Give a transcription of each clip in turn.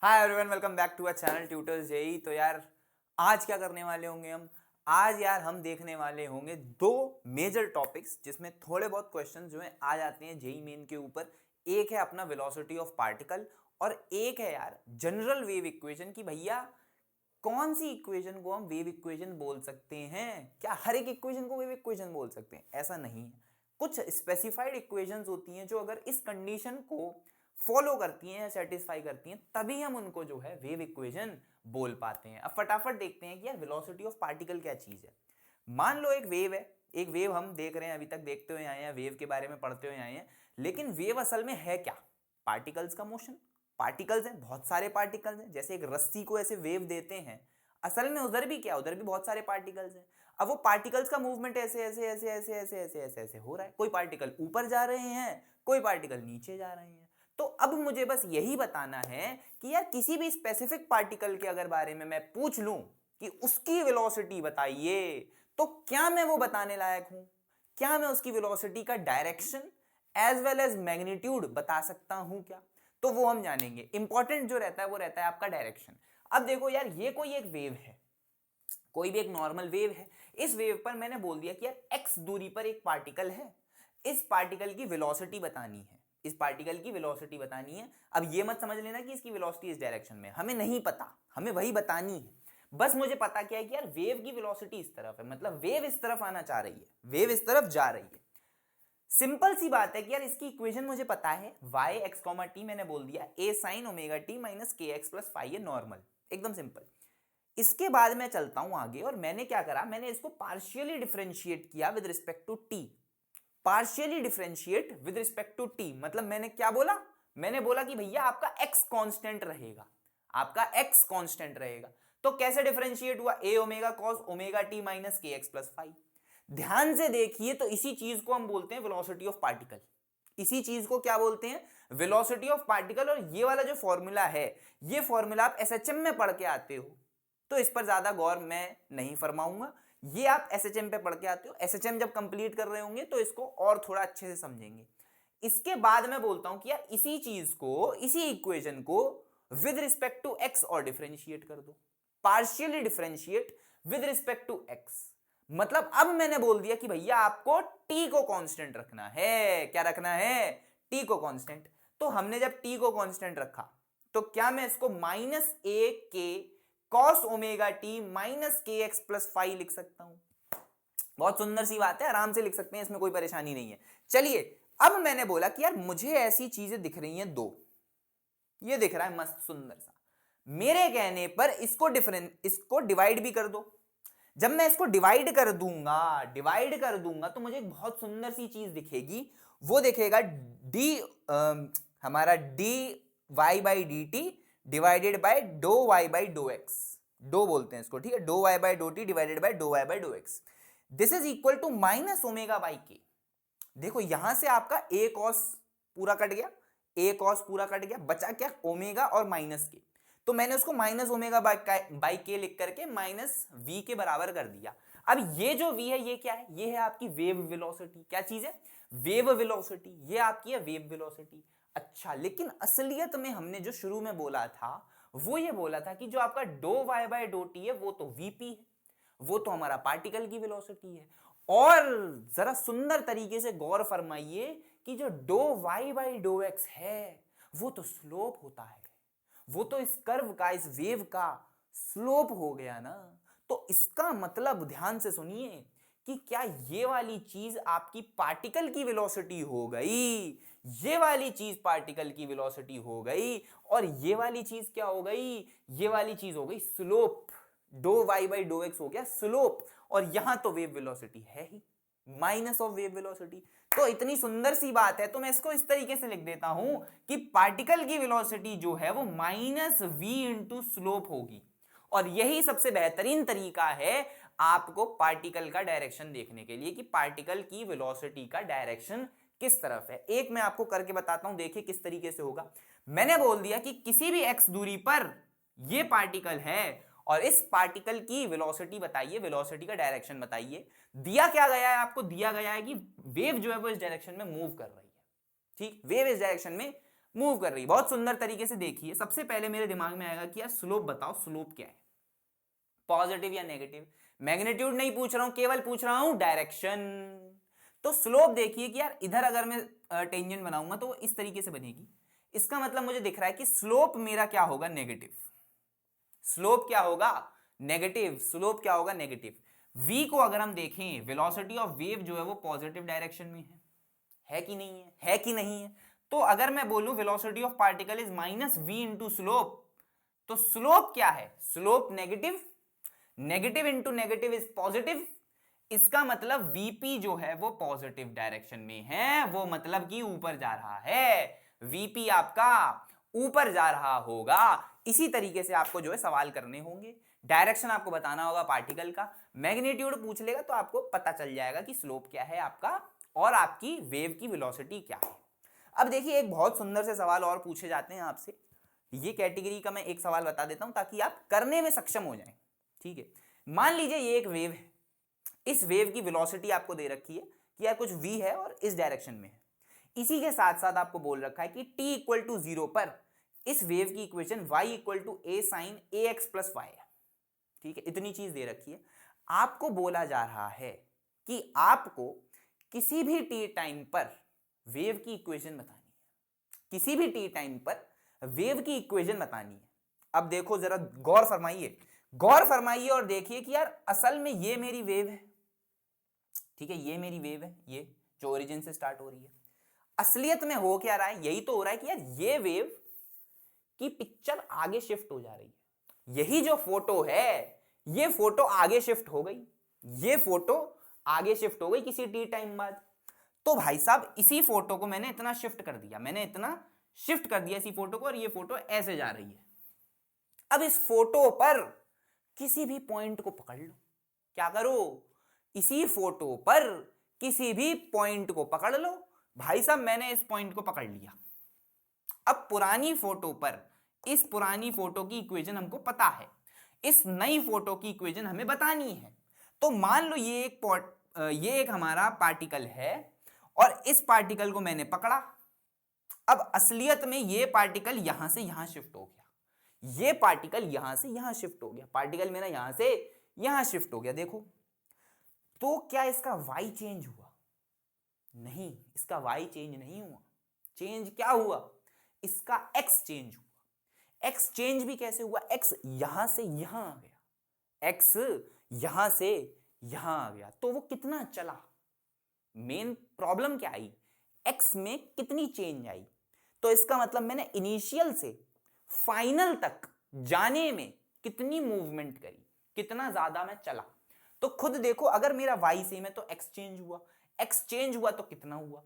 Hi everyone, welcome back to our channel tutors JE. तो यार आज क्या करने वाले होंगे आज यार हम देखने वाले होंगे दो मेजर टॉपिक्स जिसमें थोड़े बहुत क्वेश्चन जो है आ जाते हैं जेई मेन के ऊपर। एक है अपना वेलोसिटी ऑफ पार्टिकल और एक है यार जनरल वेव इक्वेशन की भैया कौन सी इक्वेशन को हम वेव इक्वेशन बोल सकते हैं। क्या हर एक इक्वेशन को वेव इक्वेशन बोल सकते हैं? ऐसा नहीं है। कुछ स्पेसिफाइड इक्वेशंस होती हैं जो अगर इस कंडीशन को फॉलो करती हैं या सेटिस्फाई करती हैं तभी हम उनको जो है वेव इक्वेशन बोल पाते हैं। अब फटाफट देखते हैं कि यार वेलोसिटी ऑफ पार्टिकल क्या चीज है। मान लो एक वेव है, एक वेव हम देख रहे हैं, अभी तक देखते हुए आए हैं, वेव के बारे में पढ़ते हुए आए हैं। लेकिन वेव असल में है क्या? पार्टिकल्स का मोशन। पार्टिकल्स हैं, बहुत सारे पार्टिकल्स हैं। जैसे एक रस्सी को ऐसे वेव देते हैं, असल में उधर भी क्या, उधर भी बहुत सारे पार्टिकल्स हैं। अब वो पार्टिकल्स का मूवमेंट ऐसे ऐसे ऐसे ऐसे ऐसे ऐसे ऐसे ऐसे हो रहा है। कोई पार्टिकल ऊपर जा रहे हैं, कोई पार्टिकल नीचे जा रहे हैं। तो अब मुझे बस यही बताना है कि यार किसी भी स्पेसिफिक पार्टिकल के अगर बारे में मैं पूछ लूं कि उसकी वेलोसिटी बताइए, तो क्या मैं वो बताने लायक हूं? क्या मैं उसकी वेलोसिटी का direction as well as magnitude बता सकता हूं क्या? तो वो हम जानेंगे। इंपॉर्टेंट जो रहता है वो रहता है आपका डायरेक्शन। अब देखो यार, ये कोई एक वेव है, कोई भी एक नॉर्मल वेव है। इस वेव पर मैंने बोल दिया कि यार एक्स दूरी पर एक पार्टिकल है, इस पार्टिकल की वेलोसिटी बतानी है, इस पार्टिकल की वेलोसिटी बतानी है। अब ये मत समझ लेना कि इसकी वेलोसिटी इस डायरेक्शन में, हमें नहीं पता, हमें वही बतानी है। बस मुझे पता क्या है कि यार वेव की वेलोसिटी इस तरफ है, मतलब वेव इस तरफ आना चाह रही है, वेव इस तरफ जा रही है। सिंपल सी बात है कि यार इसकी इक्वेशन मुझे पता है, y x t मैंने बोल दिया a sin omega t minus के एक्स प्लस फाइव, ये नॉर्मल, एकदम सिंपल। इसके बाद मैं चलता हूं आगे और मैंने क्या करा, मैंने इसको पार्शियली डिफरेंशिएट किया with respect to t। Partially differentiate with respect to t मतलब मैंने क्या बोला, मैंने बोला कि भैया आपका x कांस्टेंट रहेगा, आपका x कांस्टेंट रहेगा। तो कैसे डिफरेंशिएट हुआ, a omega cos omega t minus के एक्स प्लस फाइव। ध्यान से देखिए, तो इसी चीज को हम बोलते हैं वेलोसिटी ऑफ पार्टिकल। इसी चीज को क्या बोलते हैं, वेलोसिटी ऑफ पार्टिकल। और ये वाला जो फॉर्मूला है, ये फॉर्मूला आप एसएचएम में पढ़ के आते हो, तो इस पर ज्यादा गौर मैं नहीं फरमाऊंगा। ये आप एसएचएम पे पढ़ के आते हो, एसएचएम जब कंप्लीट कर रहे होंगे तो इसको और थोड़ा अच्छे से समझेंगे। इसके बाद मैं बोलता हूं कि यार इसी चीज को, इसी इक्वेशन को विद रिस्पेक्ट टू एक्स और डिफरेंशिएट कर दो। Partially differentiate with respect to x मतलब अब मैंने बोल दिया कि भैया आपको t को कांस्टेंट रखना है। क्या रखना है? t को कांस्टेंट। तो हमने जब t को कांस्टेंट रखा तो क्या मैं इसको minus a k cos omega t minus के एक्स प्लस फाइव लिख सकता हूं? बहुत सुंदर सी बात है, आराम से लिख सकते हैं, इसमें कोई परेशानी नहीं है। चलिए, अब मैंने बोला कि यार मुझे ऐसी चीजें दिख रही हैं दो, ये दिख रहा है मस्त सुंदर सा, मेरे कहने पर इसको डिवाइड भी कर दो। जब मैं इसको डिवाइड कर दूंगा तो मुझे एक बहुत सुंदर सी चीज दिखेगी। वो दिखेगा डी, हमारा d y by d t divided by do y by do x. Do बोलते हैं इसको, ठीक है, do y by do t divided by do y by do x. This is equal to minus omega by k. देखो यहां से आपका ए cos पूरा कट गया, ए कॉस पूरा कट गया, बचा क्या, ओमेगा और माइनस के। तो मैंने उसको माइनस ओमेगा बाई के लिख करके माइनस वी के बराबर कर दिया। अब ये जो वी है ये क्या है, ये है आपकी वेव वेलोसिटी। क्या चीज है? Wave velocity. ये आपकी है वेव वेलोसिटी। अच्छा, लेकिन असलियत में हमने जो शुरू में बोला था वो ये बोला था कि जो आपका do y by dough t है वो तो वीपी है, वो तो हमारा पार्टिकल की वेलोसिटी है। और जरा सुंदर तरीके से गौर फरमाइए कि जो do y by do x है वो तो स्लोप होता है, वो तो इस कर्व का, इस वेव का स्लोप हो गया ना। तो इसका मतलब ध्यान से सुनिए कि क्या ये वाली चीज आपकी पार्टिकल की वेलोसिटी हो गई, ये वाली चीज पार्टिकल की वेलोसिटी हो गई, और ये वाली चीज क्या हो गई, ये वाली चीज हो गई slope. Do y by do x हो गया स्लोप, और यहां तो वेव वेलोसिटी है ही, माइनस ऑफ वेव वेलोसिटी। तो इतनी सुंदर सी बात है, तो मैं इसको इस तरीके से लिख देता हूं कि पार्टिकल की वेलोसिटी जो है वो माइनस वी इंटू स्लोप होगी। और यही सबसे बेहतरीन तरीका है आपको पार्टिकल का डायरेक्शन देखने के लिए कि पार्टिकल की वेलोसिटी का डायरेक्शन किस तरफ है। एक मैं आपको करके बताता हूं, देखिए किस तरीके से होगा। मैंने बोल दिया कि किसी भी x दूरी पर ये पार्टिकल है और इस पार्टिकल की वेलोसिटी बताइए, वेलोसिटी का डायरेक्शन बताइए। दिया क्या गया है आपको, दिया गया है कि वेव जो है वो इस डायरेक्शन में मूव कर रही है। ठीक, वेव इस डायरेक्शन में मूव कर रही है। बहुत सुंदर तरीके से देखिए, सबसे पहले मेरे दिमाग में आएगा कि यार स्लोप बताओ, स्लोप क्या है, पॉजिटिव या नेगेटिव। मैग्नीट्यूड नहीं पूछ रहा हूं, केवल पूछ रहा हूं डायरेक्शन। तो स्लोप देखिए कि यार इधर अगर मैं टेंजेंट बनाऊंगा तो वो इस तरीके से बनेगी, इसका मतलब मुझे दिख रहा है कि स्लोप मेरा क्या होगा, नेगेटिव। स्लोप क्या होगा, नेगेटिव। स्लोप क्या होगा, नेगेटिव। v को अगर हम देखें, वेलोसिटी ऑफ वेव जो है वो पॉजिटिव डायरेक्शन में है कि नहीं है, है कि नहीं है। तो अगर मैं बोलूं velocity of particle is minus v into slope, तो स्लोप क्या है, slope negative. Negative into negative is positive, इसका मतलब वीपी जो है वो पॉजिटिव डायरेक्शन में है, वो मतलब कि ऊपर जा रहा है, वीपी आपका ऊपर जा रहा होगा। इसी तरीके से आपको जो है सवाल करने होंगे, डायरेक्शन आपको बताना होगा पार्टिकल का, मैग्नीट्यूड पूछ लेगा तो आपको पता चल जाएगा कि स्लोप क्या है आपका और आपकी वेव की वेलोसिटी क्या है। अब देखिए एक बहुत सुंदर से सवाल और पूछे जाते हैं आपसे, ये कैटेगरी का मैं एक सवाल बता देता हूं ताकि आप करने में सक्षम हो जाएं। ठीक है, मान लीजिए ये एक वेव है, इस वेव की वेलोसिटी आपको दे रखी है कि यार कुछ v है और इस डायरेक्शन में है। इसी के साथ साथ आपको बोल रखा है कि t इक्वल टू 0 पर इस वेव की equation y equal to a sine ax plus y है। ठीक है, इतनी चीज दे रखी है। आपको बोला जा रहा है कि आपको किसी भी t टाइम पर वेव की इक्वेशन बतानी है, किसी भी t टाइम पर वेव की इक्वेशन बतानी है। अब देखो जरा गौर फरमाइए, गौर फरमाइए और देखिए कि यार असल में ये मेरी वेव है। ठीक है, ये मेरी वेव है, ये जो ओरिजिन से स्टार्ट हो रही है। असलियत में हो क्या रहा है, यही तो हो रहा है कि यार ये वेव की पिक्चर आगे शिफ्ट हो जा रही है। यही जो फोटो है, ये फोटो आगे शिफ्ट हो गई, ये फोटो आगे शिफ्ट हो गई किसी टी टाइम बाद। तो भाई साहब इसी फोटो को मैंने इतना शिफ्ट कर दिया, मैंने इतना शिफ्ट कर दिया इसी फोटो को, और ये फोटो ऐसे जा रही है। अब इस फोटो पर किसी भी पॉइंट को पकड़ लो, क्या करो, इसी फोटो पर किसी भी पॉइंट को पकड़ लो। भाई साहब मैंने इस पॉइंट को पकड़ लिया। अब पुरानी फोटो पर, इस पुरानी फोटो की इक्वेशन हमको पता है, इस नई फोटो की इक्वेशन हमें बतानी है। तो मान लो ये एक हमारा पार्टिकल है और इस पार्टिकल को मैंने पकड़ा। अब असलियत में ये पार्टिकल यहां से यहां शिफ्ट हो गया, ये पार्टिकल यहां से यहां शिफ्ट हो गया, पार्टिकल मेरा यहां से यहां शिफ्ट हो गया। देखो तो क्या इसका y चेंज हुआ, नहीं, इसका y चेंज नहीं हुआ। चेंज क्या हुआ, इसका x चेंज हुआ। x चेंज भी कैसे हुआ, x यहां से यहां आ गया, x यहां से यहां आ गया। तो वो कितना चला, मेन प्रॉब्लम क्या आई, x में कितनी चेंज आई। तो इसका मतलब मैंने इनिशियल से फाइनल तक जाने में कितनी मूवमेंट करी, कितना ज्यादा मैं चला। तो खुद देखो अगर मेरा y सेम है तो x चेंज हुआ, x चेंज हुआ तो कितना हुआ।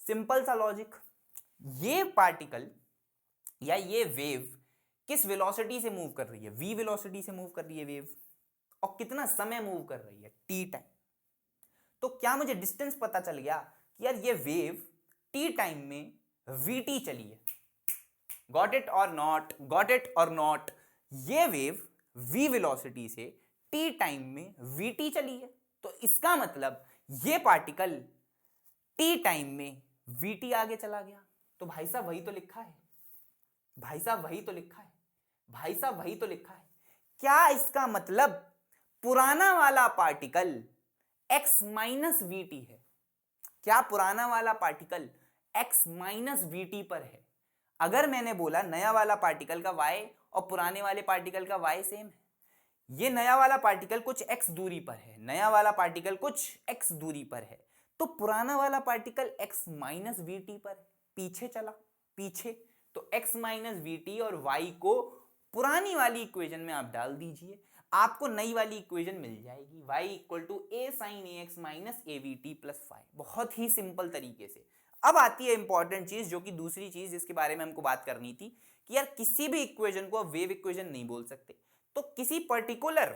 सिंपल सा लॉजिक, ये पार्टिकल या ये वेव किस वेलोसिटी से मूव कर रही है, v वेलोसिटी से मूव कर रही है वेव, और कितना समय मूव कर रही है, t टाइम। तो क्या मुझे डिस्टेंस पता चल गया कि यार ये वेव t टाइम में vt चली है। गॉट इट और नॉट, गॉट इट और नॉट, ये वेव v वेलोसिटी से t टाइम में vt चली है। तो इसका मतलब ये पार्टिकल t टाइम में vt आगे चला गया। तो भाई साहब वही तो लिखा है, भाई साहब वही तो लिखा है, भाई साहब वही तो लिखा है। क्या इसका मतलब पुराना वाला पार्टिकल x माइनस वीटी है, क्या पुराना वाला पार्टिकल x माइनस वीटी पर है। अगर मैंने बोला नया वाला पार्टिकल का y और पुराने वाले पार्टिकल का y सेम है, ये नया वाला पार्टिकल कुछ x दूरी पर है, नया वाला पार्टिकल कुछ x दूरी पर है, तो पुराना वाला पार्टिकल x माइनस वीटी पर पीछे चला, पीछे। तो x माइनस वीटी और y को पुरानी वाली इक्वेशन में आप डाल दीजिए, आपको नई वाली इक्वेशन मिल जाएगी, y equal to a sine ax minus a v t plus five. बहुत ही सिंपल तरीके से। अब आती है इंपॉर्टेंट चीज, जो कि दूसरी चीज जिसके बारे में हमको बात करनी थी कि यार किसी भी इक्वेशन को वेव इक्वेशन नहीं बोल सकते, तो किसी पर्टिकुलर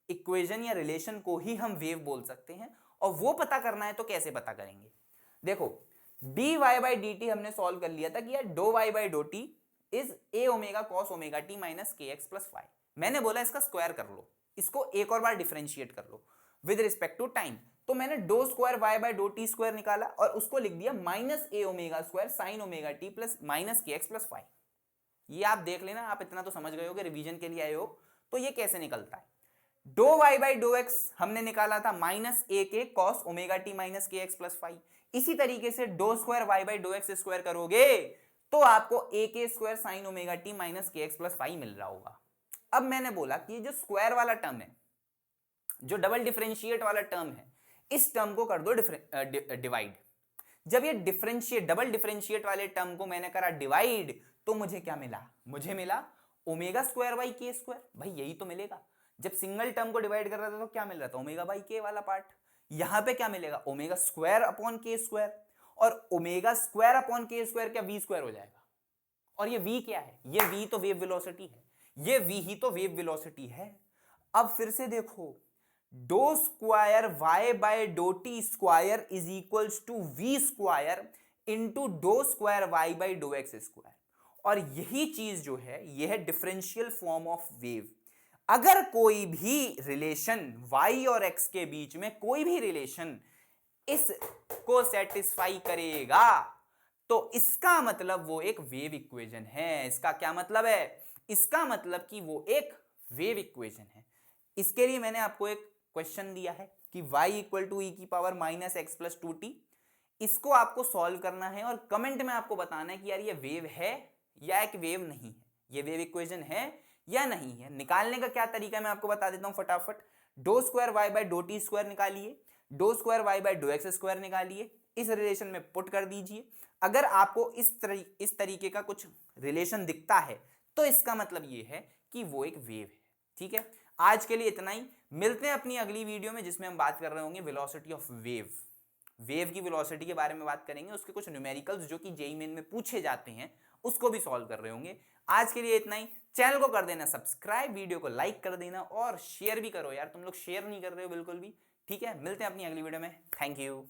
इक्वेशन या रिलेशन को ही हम वेव बोल सकते हैं। और वो पता करना है तो कैसे पता करेंगे, देखो dy बाई डी टी हमने सॉल्व कर लिया था कि यार do y by do t is a omega cos omega t minus के एक्स प्लस फाइव। मैंने बोला इसका स्क्वायर कर लो, इसको एक और बार डिफरेंशिएट कर लो विद रिस्पेक्ट टू टाइम। तो मैंने डो square Y by dough T square निकाला और उसको लिख दिया minus A omega square sine omega T plus minus के एक्स प्लस वाई। ये आप देख लेना, आप इतना तो समझ गए हो कि रिवीजन के लिए आए हो। तो ये कैसे निकलता है, do y by do x हमने निकाला था minus a k cos omega t minus के एक्स प्लस फाइव। इसी तरीके से do square y by do x square करोगे तो आपको a k square sine omega t minus के एक्स प्लस फाइव मिल रहा होगा। अब मैंने बोला कि जो स्क्वायर वाला टर्म है, जो डबल डिफरेंशिएट वाला टर्म है, इस टर्म को कर दो डिवाइड। जब ये डबल डिफरेंशिएट वाले टर्म को मैंने करा डिवाइड तो मुझे क्या मिला, मुझे मिला ओमेगा स्क्वायर बाई के स्क्वायर। भाई यही तो मिलेगा, जब सिंगल टर्म को डिवाइड कर रहा था तो क्या मिल रहा था, ओमेगा बाई के वाला पार्ट। यहां पे क्या मिलेगा, ओमेगा स्क्वायर अपॉन के स्क्वायर, और ओमेगा स्क्वायर अपॉन के स्क्वायर क्या वी स्क्वायर हो जाएगा। और ये वी क्या है, ये वी तो वेव वेलोसिटी है, ये वी ही तो वेव वेलोसिटी है। अब फिर से देखो, do square Y by dough T square is equals to v square into do square y by do x square. और यही चीज जो है यह है डिफरेंशियल फॉर्म ऑफ वेव। अगर कोई भी रिलेशन y और x के बीच में कोई भी रिलेशन इसको सेटिस्फाई करेगा तो इसका मतलब वो एक वेव इक्वेशन है। इसका क्या मतलब है, इसका मतलब कि वो एक वेव इक्वेशन है। इसके लिए मैंने आपको एक क्वेश्चन दिया है कि y इक्वल टू ई की power minus x plus two T. इसको आपको सॉल्व करना है और कमेंट में आपको बताना है कि यार ये वेव है या एक वेव नहीं है, ये वेव इक्वेशन है या नहीं है। निकालने का क्या तरीका है मैं आपको बता देता हूं फटाफट। डो square Y by dough T square निकालिए, डो स्क्वायर वाई बाय डो एक्स स्क्वायर निकालिए, इस रिलेशन में पुट कर दीजिए। अगर आपको इस तरीके का कुछ रिलेशन दिखता है तो इसका मतलब ये है कि वो एक वेव है। ठीक है, आज के लिए इतना ही। मिलते हैं अपनी अगली वीडियो में जिसमें हम बात कर रहे होंगे वेलोसिटी ऑफ वेव। वेव की वेलोसिटी के बारे में बात करेंगे, उसके कुछ न्यूमेरिकल्स जो कि जेईई मेन में पूछे जाते हैं उसको भी सॉल्व कर रहे होंगे। आज के लिए इतना ही। चैनल को कर देना सब्सक्राइब, वीडियो को लाइक कर देना और शेयर भी करो यार, तुम लोग शेयर नहीं कर रहे हो बिल्कुल भी। ठीक है, मिलते हैं अपनी अगली वीडियो में। Thank you.